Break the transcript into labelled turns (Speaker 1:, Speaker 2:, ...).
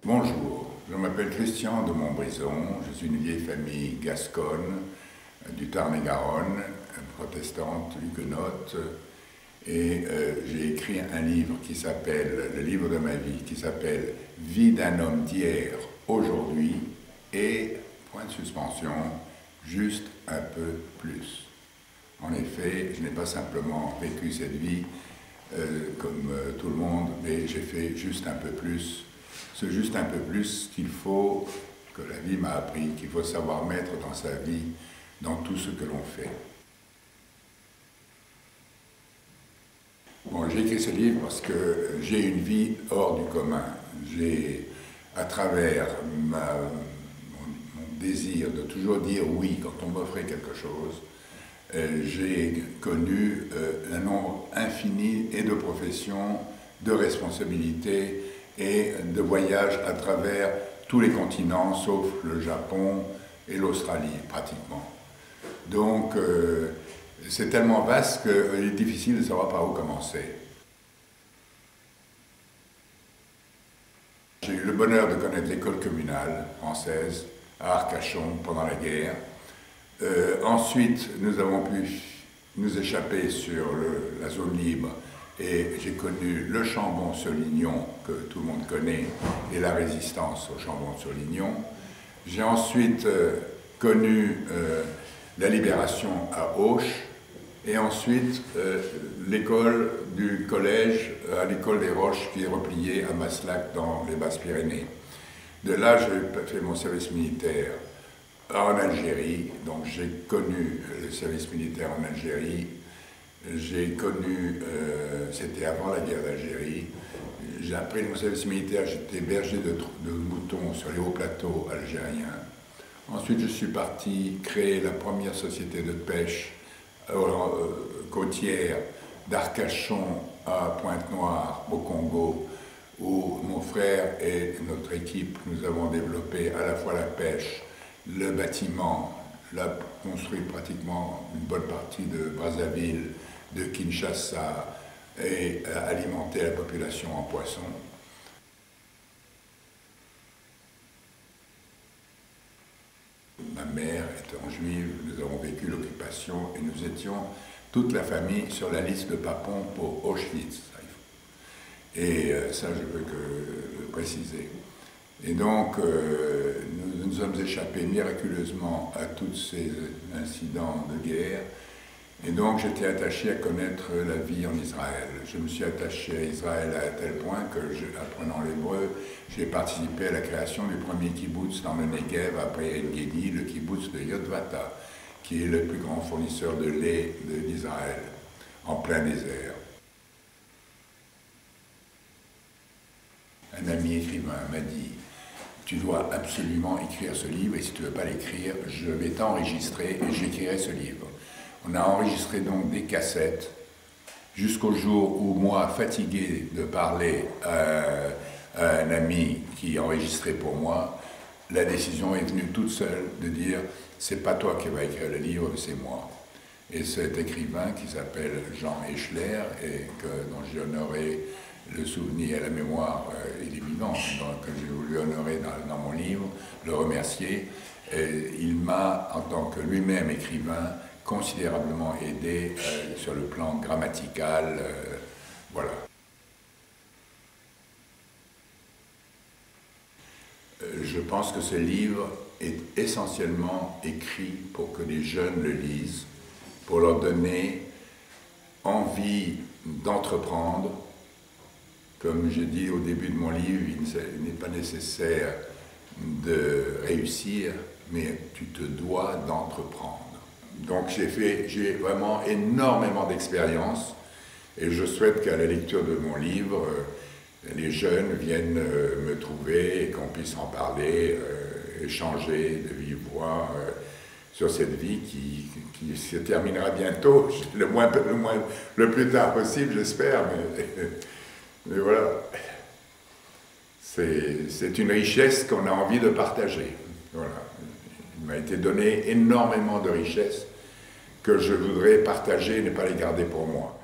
Speaker 1: Bonjour, je m'appelle Christian de Montbrison, je suis une vieille famille gasconne du Tarn-et-Garonne, protestante, huguenote, et j'ai écrit un livre qui s'appelle, le livre de ma vie, qui s'appelle « Vie d'un homme d'hier, aujourd'hui » et, point de suspension, juste un peu plus. En effet, je n'ai pas simplement vécu cette vie comme tout le monde, mais j'ai fait juste un peu plus. C'est juste un peu plus qu'il faut, que la vie m'a appris, qu'il faut savoir mettre dans sa vie, dans tout ce que l'on fait. Bon, j'ai écrit ce livre parce que j'ai une vie hors du commun. J'ai, à travers mon désir de toujours dire oui quand on m'offrait quelque chose, j'ai connu un nombre infini et de professions, de responsabilités et de voyages à travers tous les continents, sauf le Japon et l'Australie, pratiquement. Donc, c'est tellement vaste qu'il est difficile de savoir par où commencer. J'ai eu le bonheur de connaître l'école communale française à Arcachon pendant la guerre. Ensuite, nous avons pu nous échapper sur la zone libre et j'ai connu le Chambon-sur-Lignon, que tout le monde connaît, et la résistance au Chambon-sur-Lignon. J'ai ensuite connu la libération à Auch, et ensuite l'école du collège à l'école des Roches qui est repliée à Maslac dans les Basses-Pyrénées. De là, j'ai fait mon service militaire en Algérie, donc j'ai connu le service militaire en Algérie. J'ai connu, c'était avant la guerre d'Algérie, après mon service militaire, j'étais berger de moutons sur les hauts plateaux algériens. Ensuite, je suis parti créer la première société de pêche côtière d'Arcachon à Pointe-Noire, au Congo, où mon frère et notre équipe, nous avons développé à la fois la pêche, le bâtiment, l'a construit pratiquement une bonne partie de Brazzaville, de Kinshasa, et alimenté la population en poissons. Ma mère étant juive, nous avons vécu l'occupation et nous étions toute la famille sur la liste de Papon pour Auschwitz. Et ça, je veux le préciser. Et donc, nous nous sommes échappés miraculeusement à tous ces incidents de guerre. Et donc, j'étais attaché à connaître la vie en Israël. Je me suis attaché à Israël à tel point que, apprenant l'hébreu, j'ai participé à la création du premier kibbutz dans le Negev, après En-Gedi, le kibbutz de Yotvata, qui est le plus grand fournisseur de lait d'Israël, en plein désert. Un ami écrivain m'a dit « Tu dois absolument écrire ce livre, et si tu ne veux pas l'écrire, je vais t'enregistrer et j'écrirai ce livre. » On a enregistré donc des cassettes jusqu'au jour où moi, fatigué de parler à un ami qui enregistrait pour moi, la décision est venue toute seule de dire « c'est pas toi qui vas écrire le livre, c'est moi ». Et cet écrivain qui s'appelle Jean Eichler et dont j'ai honoré le souvenir et la mémoire, il est vivant, donc j'ai voulu honorer dans mon livre, le remercier. Et il m'a, en tant que lui-même écrivain, considérablement aidé sur le plan grammatical, voilà. Je pense que ce livre est essentiellement écrit pour que les jeunes le lisent, pour leur donner envie d'entreprendre. Comme j'ai dit au début de mon livre, il n'est pas nécessaire de réussir, mais tu te dois d'entreprendre. Donc j'ai vraiment énormément d'expérience et je souhaite qu'à la lecture de mon livre, les jeunes viennent me trouver et qu'on puisse en parler, échanger de vive voix sur cette vie qui se terminera bientôt, le plus tard possible, j'espère, mais voilà. C'est une richesse qu'on a envie de partager. Voilà. Il m'a été donné énormément de richesses que je voudrais partager et ne pas les garder pour moi.